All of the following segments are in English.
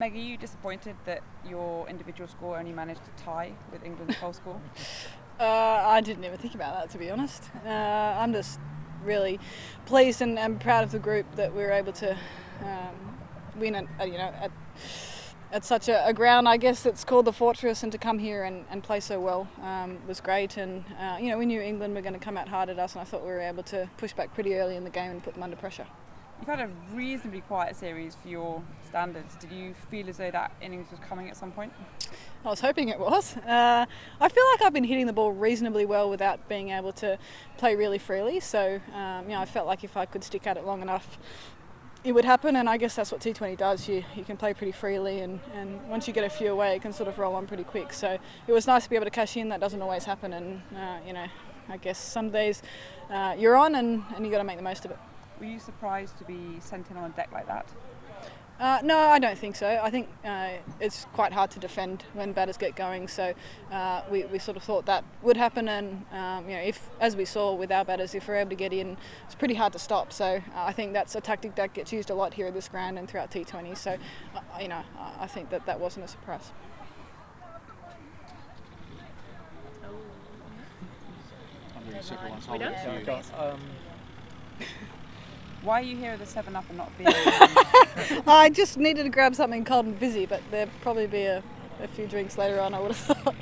Meg, are you disappointed that your individual score only managed to tie with England's whole score? I didn't even think about that, to be honest. I'm just really pleased and proud of the group that we were able to win at such a ground, I guess, that's called the Fortress, and to come here and play so well was great. And we knew England were going to come out hard at us, and I thought we were able to push back pretty early in the game and put them under pressure. You've had a reasonably quiet series for your standards. Did you feel as though that innings was coming at some point? I was hoping it was. I feel like I've been hitting the ball reasonably well without being able to play really freely. So, I felt like if I could stick at it long enough, it would happen. And I guess that's what T20 does. You can play pretty freely, and once you get a few away, it can sort of roll on pretty quick. So it was nice to be able to cash in. That doesn't always happen. And, I guess some days you're on and you got to make the most of it. Were you surprised to be sent in on a deck like that? No, I don't think so. I think it's quite hard to defend when batters get going. So we sort of thought that would happen, and if, as we saw with our batters, if we're able to get in, it's pretty hard to stop. So I think that's a tactic that gets used a lot here at this ground and throughout T20. So I think that wasn't a surprise. Why are you here with a 7-Up and not beer? I just needed to grab something cold and fizzy, but there'll probably be a few drinks later on, I would have thought.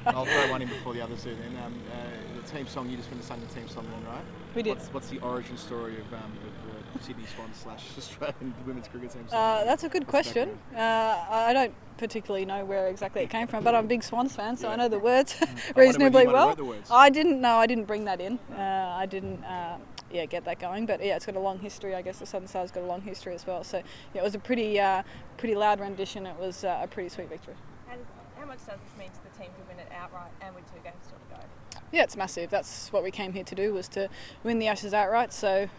I'll throw one in before the others do then. The team song, you just went to sing the team song then, right? We did. What's the origin story of the Sydney Swans / Australian women's cricket team song? That's a good question. I don't particularly know where exactly it came from, but I'm a big Swans fan, so I know the words reasonably well. I didn't bring that in. I didn't get that going, but it's got a long history. I guess the Southern Star's got a long history as well. So it was a pretty loud rendition. It was a pretty sweet victory. How much does this mean to the team to win it outright and with 2 games still to go? Yeah, it's massive. That's what we came here to do, was to win the Ashes outright. So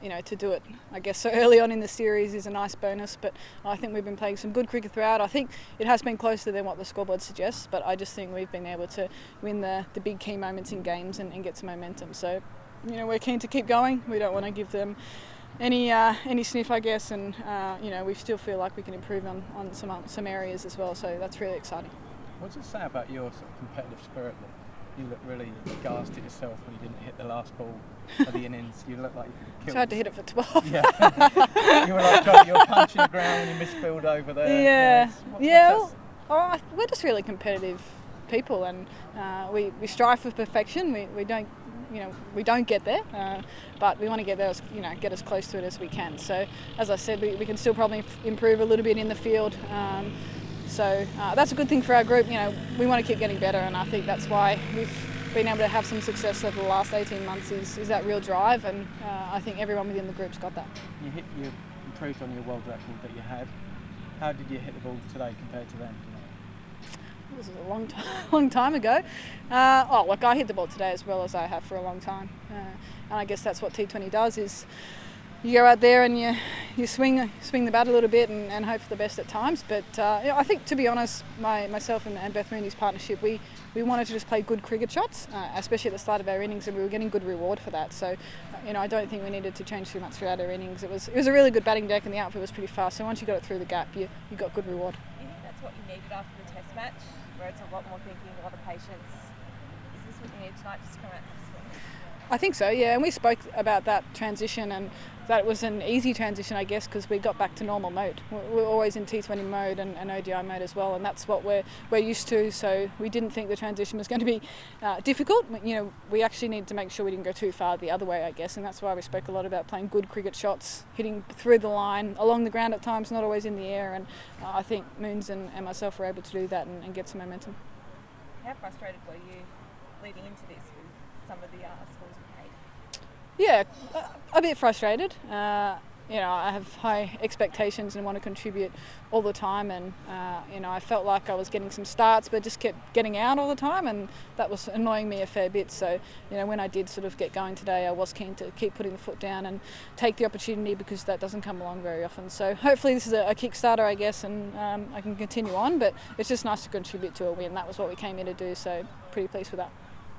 to do it, I guess, so early on in the series is a nice bonus, but I think we've been playing some good cricket throughout. I think it has been closer than what the scoreboard suggests, but I just think we've been able to win the big key moments in games and get some momentum. So, we're keen to keep going. We don't want to give them any sniff, I guess, and we still feel like we can improve on some areas as well. So that's really exciting. What does it say about your sort of competitive spirit that you look really gassed at yourself when you didn't hit the last ball of the innings? You look like you could kill. Tried to hit it for 12. Yeah. You were punching the ground when you misfilled over there. Yeah. We're just really competitive people, and we strive for perfection. We don't get there, but we want to get there, get as close to it as we can. So, as I said, we can still probably improve a little bit in the field. So that's a good thing for our group. We want to keep getting better, and I think that's why we've been able to have some success over the last 18 months is that real drive, and I think everyone within the group's got that. You improved on your world record that you had. How did you hit the ball today compared to then? This is a long time ago. I hit the ball today as well as I have for a long time. And I guess that's what T20 does, is you go out there and you swing the bat a little bit and hope for the best at times. But I think, to be honest, myself and Beth Mooney's partnership, we wanted to just play good cricket shots, especially at the start of our innings, and we were getting good reward for that. So, I don't think we needed to change too much throughout our innings. It was a really good batting deck, and the outfit was pretty fast. So once you got it through the gap, you got good reward. Do you think that's what you needed after the Test match, where it's a lot more thinking, a lot of patience? Is this what you need tonight, just to come out and swing? I think so, yeah. And we spoke about that transition, and that was an easy transition, I guess, because we got back to normal mode. We're always in T20 mode and ODI mode as well, and that's what we're used to. So we didn't think the transition was going to be difficult. We actually needed to make sure we didn't go too far the other way, I guess, and that's why we spoke a lot about playing good cricket shots, hitting through the line, along the ground at times, not always in the air. And I think Moons and myself were able to do that and get some momentum. How frustrated were you leading into this with some of the scores you made? Yeah, a bit frustrated. I have high expectations and want to contribute all the time, and I felt like I was getting some starts but just kept getting out all the time, and that was annoying me a fair bit. So when I did sort of get going today, I was keen to keep putting the foot down and take the opportunity, because that doesn't come along very often. So hopefully this is a kickstarter, I guess, and I can continue on, but it's just nice to contribute to a win. That was what we came here to do, so pretty pleased with that.